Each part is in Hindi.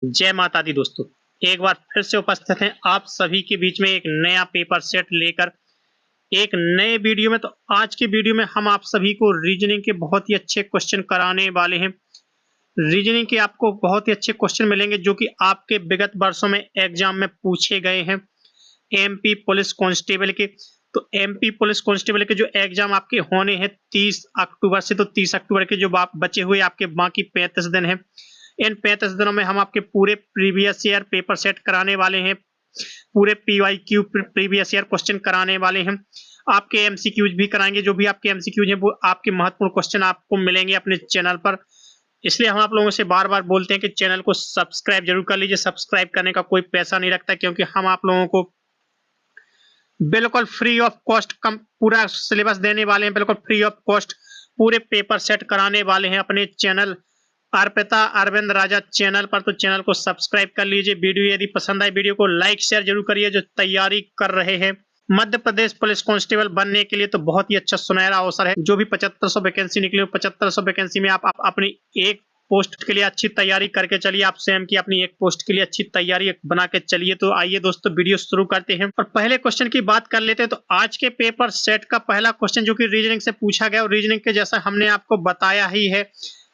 जय माता दी दोस्तों। एक बार फिर से उपस्थित हैं आप सभी के बीच में एक नया पेपर सेट लेकर एक नए वीडियो में। तो आज के वीडियो में हम आप सभी को रीजनिंग के बहुत ही अच्छे क्वेश्चन कराने वाले हैं। रीजनिंग के आपको बहुत ही अच्छे क्वेश्चन मिलेंगे जो कि आपके विगत वर्षों में एग्जाम में पूछे गए हैं एमपी पुलिस कांस्टेबल के। तो एमपी पुलिस कांस्टेबल के जो एग्जाम आपके होने हैं 30 अक्टूबर से, तो 30 अक्टूबर के जो बचे हुए आपके बाकी 35 दिन हैं, इन 35 दिनों में हम आपके पूरे प्रीवियस ईयर पेपर सेट कराने वाले हैं। पूरे पीवाईक्यू प्रीवियस ईयर क्वेश्चन कराने वाले हैं। आपके एमसीक्यूज भी कराएंगे। जो भी आपके एमसीक्यूज हैं वो आपके महत्वपूर्ण क्वेश्चन आपको मिलेंगे अपने चैनल पर। इसलिए हम आप लोगों से बार बार बोलते हैं कि चैनल को सब्सक्राइब जरूर कर लीजिए। सब्सक्राइब करने का कोई पैसा नहीं लगता, क्योंकि हम आप लोगों को बिल्कुल फ्री ऑफ कॉस्ट पूरा सिलेबस देने वाले हैं। बिल्कुल फ्री ऑफ कॉस्ट पूरे पेपर सेट कराने वाले हैं अपने चैनल अर्पिता अरविंद राजा चैनल पर। तो चैनल को सब्सक्राइब कर लीजिए। वीडियो यदि पसंद आए वीडियो को लाइक शेयर जरूर करिए। जो तैयारी कर रहे हैं मध्य प्रदेश पुलिस कांस्टेबल बनने के लिए, तो बहुत ही अच्छा सुनहरा अवसर है। जो भी 7500 वैकेंसी निकली, 7500 वैकेंसी में आप अपनी एक पोस्ट के लिए अच्छी तैयारी करके चलिए। आप स्वयं की अपनी एक पोस्ट के लिए अच्छी तैयारी बना के चलिए। तो आइए दोस्तों वीडियो शुरू करते हैं और पहले क्वेश्चन की बात कर लेते हैं। तो आज के पेपर सेट का पहला क्वेश्चन जो कि रीजनिंग से पूछा गया, और रीजनिंग के जैसा हमने आपको बताया ही है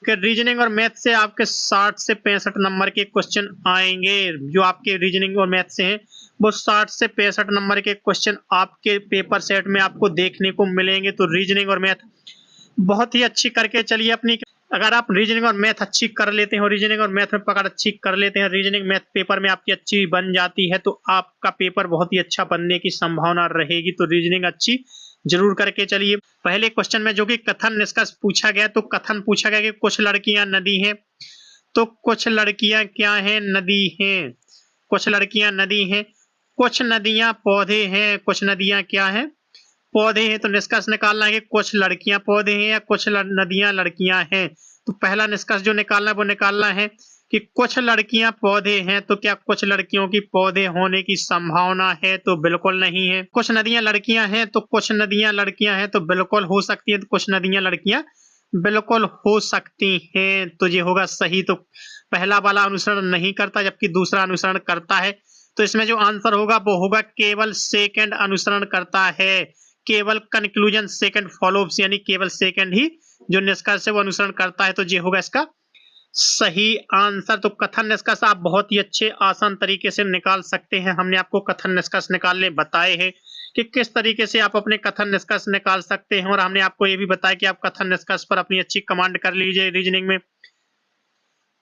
कि रीजनिंग और मैथ से आपके 60 से 65 नंबर के क्वेश्चन आएंगे। जो आपके रीजनिंग और मैथ से हैं वो 60 से 65 नंबर के क्वेश्चन आपके पेपर सेट में आपको देखने को मिलेंगे। तो रीजनिंग और मैथ बहुत ही अच्छी करके चलिए अपनी। अगर आप रीजनिंग और मैथ अच्छी कर लेते हैं और रीजनिंग और मैथ में पकड़ अच्छी कर लेते हैं, रीजनिंग मैथ पेपर में आपकी अच्छी बन जाती है, तो आपका पेपर बहुत ही अच्छा बनने की संभावना रहेगी। तो रीजनिंग अच्छी जरूर करके चलिए। पहले क्वेश्चन में जो कि कथन निष्कर्ष पूछा गया, तो कथन पूछा गया कि कुछ लड़कियां नदी हैं। तो कुछ लड़कियां क्या हैं? नदी हैं। कुछ लड़कियां नदी हैं। कुछ नदियां पौधे हैं। कुछ नदियां क्या हैं? पौधे हैं। तो निष्कर्ष निकालना है कि कुछ लड़कियां पौधे हैं या कुछ नदियां लड़कियां हैं। तो पहला निष्कर्ष जो निकालना है वो निकालना है कि कुछ लड़कियां पौधे हैं। तो क्या कुछ लड़कियों की पौधे होने की संभावना है? तो बिल्कुल नहीं है। कुछ नदियां लड़कियां हैं, तो कुछ नदियां लड़कियां हैं, तो बिल्कुल हो सकती है। तो कुछ नदियां लड़कियां बिल्कुल हो सकती हैं। तो ये होगा सही। तो पहला वाला अनुसरण नहीं करता जबकि दूसरा अनुसरण करता है। तो इसमें जो आंसर होगा वो होगा केवल सेकंड अनुसरण करता है। केवल कंक्लूजन सेकंड फॉलोअप्स, यानी केवल सेकंड ही जो निष्कर्ष है वो अनुसरण करता है। तो ये होगा इसका सही आंसर। तो कथन निष्कर्ष आप बहुत ही अच्छे आसान तरीके से निकाल सकते हैं। हमने आपको कथन निष्कर्ष निकालने बताए हैं कि किस तरीके से आप अपने कथन निष्कर्ष निकाल सकते हैं, और हमने आपको ये भी बताया कि आप कथन निष्कर्ष पर अपनी अच्छी कमांड कर लीजिए। रीजनिंग में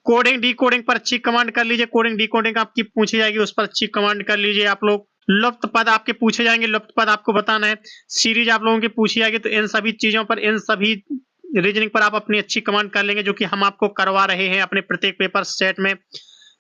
कोडिंग डी कोडिंग पर अच्छी कमांड कर लीजिए। कोडिंग डी कोडिंग आपकी पूछी जाएगी, उस पर अच्छी कमांड कर लीजिए आप लोग। लुप्त पद आपके पूछे जाएंगे, लुप्त पद आपको बताना है। सीरीज आप लोगों की पूछी जाएगी। तो इन सभी चीजों पर, इन सभी रीजनिंग पर आप अपनी अच्छी कमांड कर लेंगे, जो कि हम आपको करवा रहे हैं अपने प्रत्येक पेपर सेट में,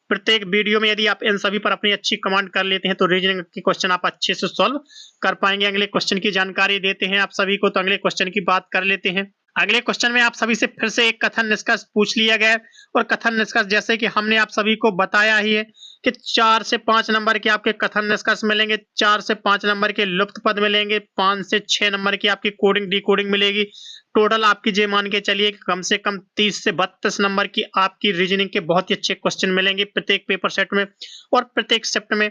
प्रत्येक वीडियो में। यदि आप इन सभी पर अपनी अच्छी कमांड कर लेते हैं तो रीजनिंग के क्वेश्चन आप अच्छे से सॉल्व कर पाएंगे। अगले क्वेश्चन की जानकारी देते हैं आप सभी को। तो अगले क्वेश्चन की बात कर लेते हैं। अगले क्वेश्चन में आप सभी से फिर से एक कथन निष्कर्ष पूछ लिया गया है, और कथन निष्कर्ष जैसे कि हमने आप सभी को बताया ही है कि 4 से 5 नंबर के आपके कथन निष्कर्ष मिलेंगे, 4 से 5 नंबर के लुप्त पद मिलेंगे, 5 से 6 नंबर की आपकी कोडिंग डिकोडिंग मिलेगी। टोटल आपकी जे मान के चलिए कम से कम 30 से 32 नंबर की आपकी रीजनिंग के बहुत ही अच्छे क्वेश्चन मिलेंगे प्रत्येक पेपर सेट में और प्रत्येक शिफ्ट में।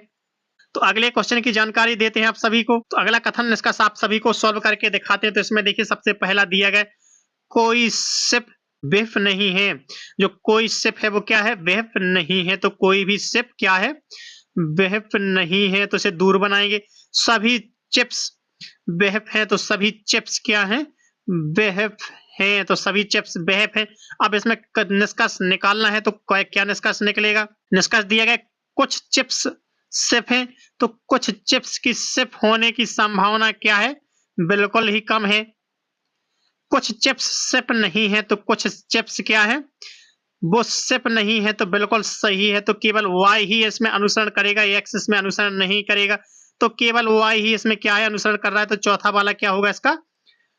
तो अगले क्वेश्चन की जानकारी देते हैं आप सभी को। तो अगला कथन निष्कर्ष आप सभी को सॉल्व करके दिखाते हैं। तो इसमें देखिए सबसे पहला दिया गया कोई सिप बिफ नहीं है। जो कोई सिप है वो क्या है? बिफ नहीं है। तो कोई भी सिप क्या है? बिफ नहीं है। तो इसे दूर बनाएंगे। सभी चिप्स बिफ है। तो सभी चिप्स क्या है? बिफ है। तो सभी चिप्स बिफ है। अब इसमें निष्कर्ष निकालना है। तो क्या निष्कर्ष निकलेगा? निष्कर्ष दिया गया कुछ चिप्स सिप है। तो कुछ चिप्स की सिप होने की संभावना क्या है? बिल्कुल ही कम है। कुछ चिप्स सिप नहीं है। तो कुछ चिप्स क्या है? वो सिप नहीं है। तो बिल्कुल सही है। तो केवल वाई ही इसमें अनुसरण करेगा, एक्स इसमें अनुसरण नहीं करेगा। तो केवल वाई ही इसमें क्या है? अनुसरण कर रहा है। तो चौथा वाला क्या होगा इसका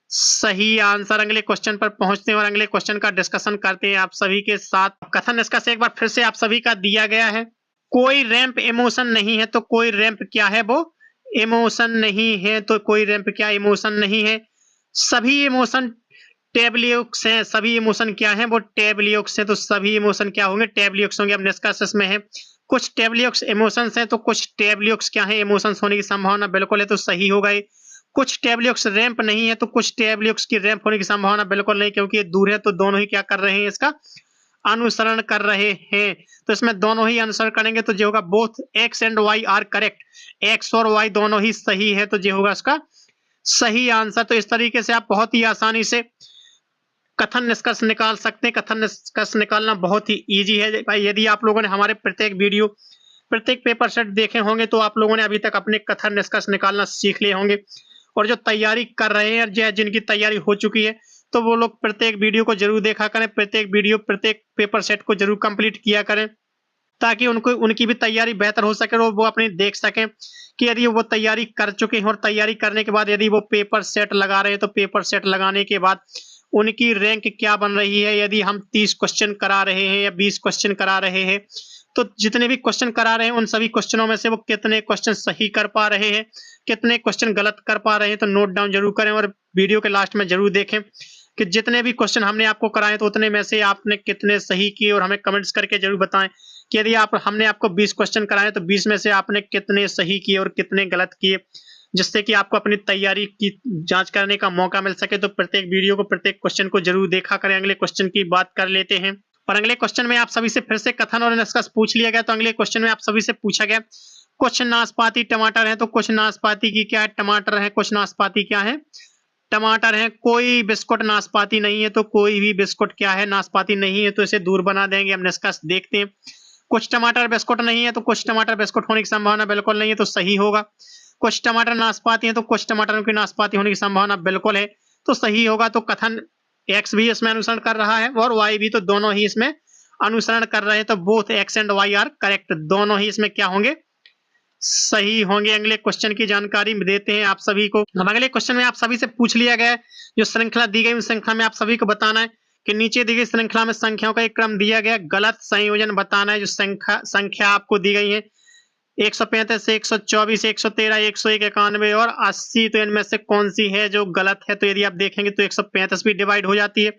सही आंसर। अगले क्वेश्चन पर पहुंचते हैं और अगले क्वेश्चन का डिस्कशन करते हैं आप सभी के साथ। कथन इसका से एक बार फिर से आप सभी का दिया गया है। कोई रैंप इमोशन नहीं है। तो कोई रैंप क्या है? वो इमोशन नहीं है। तो कोई रैंप क्या इमोशन नहीं है। सभी इमोशन टेबलियोक्स हैं, सभी इमोशन क्या हैं, वो टेबलियोक्स हैं, तो सभी इमोशन क्या होंगे, टेबलियोक्स होंगे। अब निष्कर्ष में है कुछ टेबलियोक्स इमोशंस हैं, तो कुछ टेबलियोक्स क्या है, इमोशंस होने की संभावना बिल्कुल है, तो सही होगा ये। कुछ टेबलियोक्स रैंप नहीं है, तो कुछ टेबलियोक्स की रैंप होने की संभावना बिल्कुल नहीं, क्योंकि ये दूर है, तो दोनों ही क्या कर रहे हैं, इसका अनुसरण कर रहे हैं। तो इसमें दोनों ही अनुसरण करेंगे, तो जो होगा both X and Y are correct, X और वाई दोनों ही सही है, तो जो होगा इसका सही आंसर। तो इस तरीके से आप बहुत ही आसानी से कथन निष्कर्ष निकाल सकते हैं। कथन निष्कर्ष निकालना बहुत ही इजी है भाई। यदि आप लोगों ने हमारे प्रत्येक वीडियो, प्रत्येक पेपर सेट देखे होंगे, तो आप लोगों ने अभी तक अपने कथन निष्कर्ष निकालना सीख लिए होंगे। और जो तैयारी कर रहे हैं, जिनकी तैयारी हो चुकी है, तो वो लोग प्रत्येक वीडियो को जरूर देखा करें, प्रत्येक वीडियो, प्रत्येक पेपर सेट को जरूर कंप्लीट किया करें, ताकि उनको, उनकी भी तैयारी बेहतर हो सके और वो अपनी देख सकें कि यदि वो तैयारी कर चुके हैं और तैयारी करने के बाद यदि वो पेपर सेट लगा रहे हैं, तो पेपर सेट लगाने के बाद उनकी रैंक क्या बन रही है। यदि हम 30 क्वेश्चन करा रहे हैं या 20 क्वेश्चन करा रहे हैं, तो जितने भी क्वेश्चन करा रहे हैं, उन सभी क्वेश्चनों में से वो कितने क्वेश्चन सही कर पा रहे हैं, कितने क्वेश्चन गलत कर पा रहे हैं, तो नोट डाउन जरूर करें और वीडियो के लास्ट में जरूर देखें कि जितने भी क्वेश्चन हमने आपको कराए, तो उतने में से आपने कितने सही किए, और हमें कमेंट्स करके जरूर बताएं कि यदि हमने आपको 20 क्वेश्चन कराए, तो 20 में से आपने कितने सही किए और कितने गलत किए, जिससे कि आपको अपनी तैयारी की जांच करने का मौका मिल सके। तो प्रत्येक वीडियो को, प्रत्येक क्वेश्चन को जरूर देखा करें। अगले क्वेश्चन की बात कर लेते हैं, और अगले क्वेश्चन में आप सभी से फिर से कथन और निष्कर्ष पूछ लिया गया। तो अगले क्वेश्चन में आप सभी से पूछा गया, कुछ नाशपाती टमाटर है, तो कुछ नाशपाती की क्या है, टमाटर है, कुछ नाशपाती क्या है, टमाटर है। कोई बिस्कुट नाशपाती नहीं है, तो कोई भी बिस्कुट क्या है, नाशपाती नहीं है, तो इसे दूर बना देंगे। हम निष्कर्ष देखते हैं, कुछ टमाटर बिस्कुट नहीं है, तो कुछ टमाटर बिस्कुट होने की संभावना बिल्कुल नहीं है, तो सही होगा। कुछ टमाटर नाशपाती है, तो कुछ टमाटर की नाशपाती होने की संभावना बिल्कुल है, तो सही होगा। तो कथन एक्स भी इसमें अनुसरण कर रहा है और वाई भी, तो दोनों ही इसमें अनुसरण कर रहे हैं, तो both X and Y are correct, दोनों ही इसमें क्या होंगे, सही होंगे। अगले क्वेश्चन की जानकारी देते हैं आप सभी को। अब अगले क्वेश्चन में आप सभी से पूछ लिया गया है, जो श्रृंखला दी गई, उस श्रृंखला में आप सभी को बताना है कि नीचे दी गई श्रृंखला में संख्याओं का एक क्रम दिया गया, गलत संयोजन बताना है। जो संख्या आपको दी गई है 135, 124, 113, 101, 91 और 80, तो इनमें से कौन सी है जो गलत है। तो यदि आप देखेंगे तो 135 भी डिवाइड हो जाती है,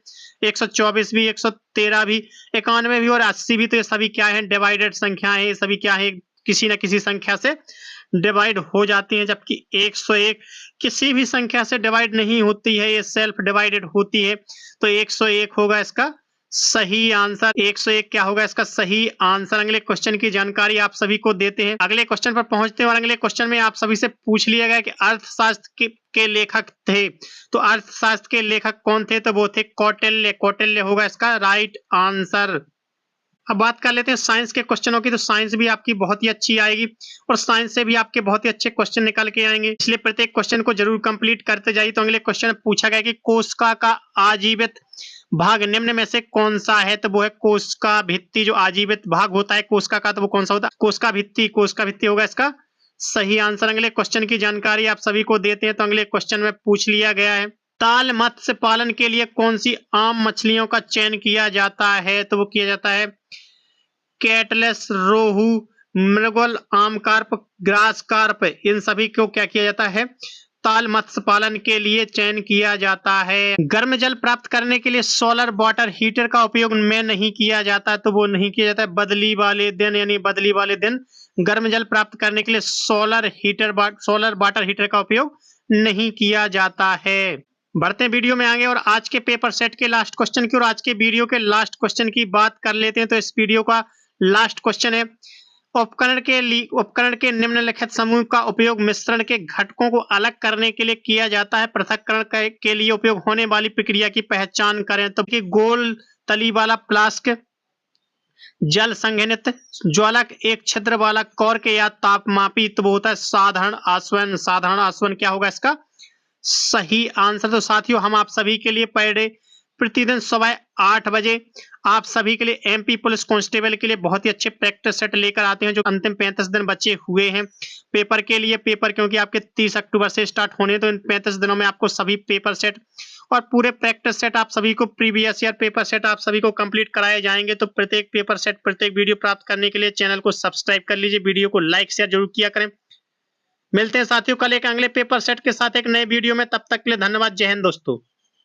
124 भी, 113 भी, 91 भी और 80 भी, तो ये सभी क्या है, डिवाइडेड संख्या है। ये सभी क्या है, किसी न किसी संख्या से डिवाइड हो जाती हैं, जबकि 101 किसी भी संख्या से डिवाइड नहीं होती है, ये सेल्फ डिवाइडेड होती है। तो 101 होगा इसका सही आंसर। 101 क्या होगा इसका सही आंसर। अगले क्वेश्चन की जानकारी आप सभी को देते हैं। अगले क्वेश्चन पर पहुंचते हैं, और अगले क्वेश्चन में आप सभी से पूछ लिया गया कि अर्थशास्त्र के लेखक थे, तो अर्थशास्त्र के लेखक कौन थे, तो वो थे कौटिल्य। कौटिल्य होगा इसका राइट आंसर। अब बात कर लेते हैं साइंस के क्वेश्चनों की। तो साइंस भी आपकी बहुत ही अच्छी आएगी और साइंस से भी आपके बहुत ही अच्छे क्वेश्चन निकल के आएंगे, इसलिए प्रत्येक क्वेश्चन को जरूर कंप्लीट करते जाइए। तो अगले क्वेश्चन में पूछा गया कि कोशिका का आजीवित भाग निम्न में से कौन सा है, तो वो है कोशिका भित्ति। जो आजीवित भाग होता है कोशिका का, तो वो कौन सा होता है, कोशिका भित्ति। कोशिका भित्ति होगा इसका सही आंसर। अगले क्वेश्चन की जानकारी आप सभी को देते हैं। तो अगले क्वेश्चन में पूछ लिया गया है, ताल मत्स्य पालन के लिए कौन सी आम मछलियों का चयन किया जाता है, तो वो किया जाता है कैटलेस, रोहू, मृगल, आम कार्प, ग्रास कार्प, इन सभी को क्या किया जाता है, ताल मत्स्य पालन के लिए चयन किया जाता है। गर्म जल प्राप्त करने के लिए सोलर वाटर हीटर का उपयोग में नहीं किया जाता, तो वो नहीं किया जाता है बदली वाले दिन, यानी बदली वाले दिन गर्म जल प्राप्त करने के लिए सोलर वाटर हीटर का उपयोग नहीं किया जाता है। बढ़ते हैं वीडियो में आगे और आज के पेपर सेट के लास्ट क्वेश्चन की, और आज के वीडियो के लास्ट क्वेश्चन की बात कर लेते हैं। तो इस वीडियो का लास्ट क्वेश्चन है, उपकरण के निम्नलिखित समूह का उपयोग मिश्रण के घटकों को अलग करने के लिए किया जाता है। पृथक्करण के लिए उपयोग होने वाली प्रक्रिया की पहचान करें, तो कि गोल तली वाला फ्लास्क, जल संघनित ज्वालक, एक छिद्र वाला कॉर्क या तापमापी, तो वो होता है साधारण आसवन। साधारण आसवन क्या होगा इसका सही आंसर। तो साथियों, हम आप सभी के लिए पर डे प्रतिदिन सुबह 8 बजे आप सभी के लिए एमपी पुलिस कांस्टेबल के लिए बहुत ही अच्छे प्रैक्टिस सेट लेकर आते हैं, जो अंतिम 35 दिन बचे हुए हैं पेपर के लिए। पेपर क्योंकि आपके 30 अक्टूबर से स्टार्ट होने, तो इन 35 दिनों में आपको सभी पेपर सेट और पूरे प्रैक्टिस सेट आप सभी को, प्रीवियस ईयर पेपर सेट आप सभी को कंप्लीट कराए जाएंगे। तो प्रत्येक पेपर सेट, प्रत्येक वीडियो प्राप्त करने के लिए चैनल को सब्सक्राइब कर लीजिए, वीडियो को लाइक शेयर जरूर किया करें। मिलते हैं साथियों कल एक अगले पेपर सेट के साथ एक नए वीडियो में, तब तक के लिए धन्यवाद। जय हिंद दोस्तों।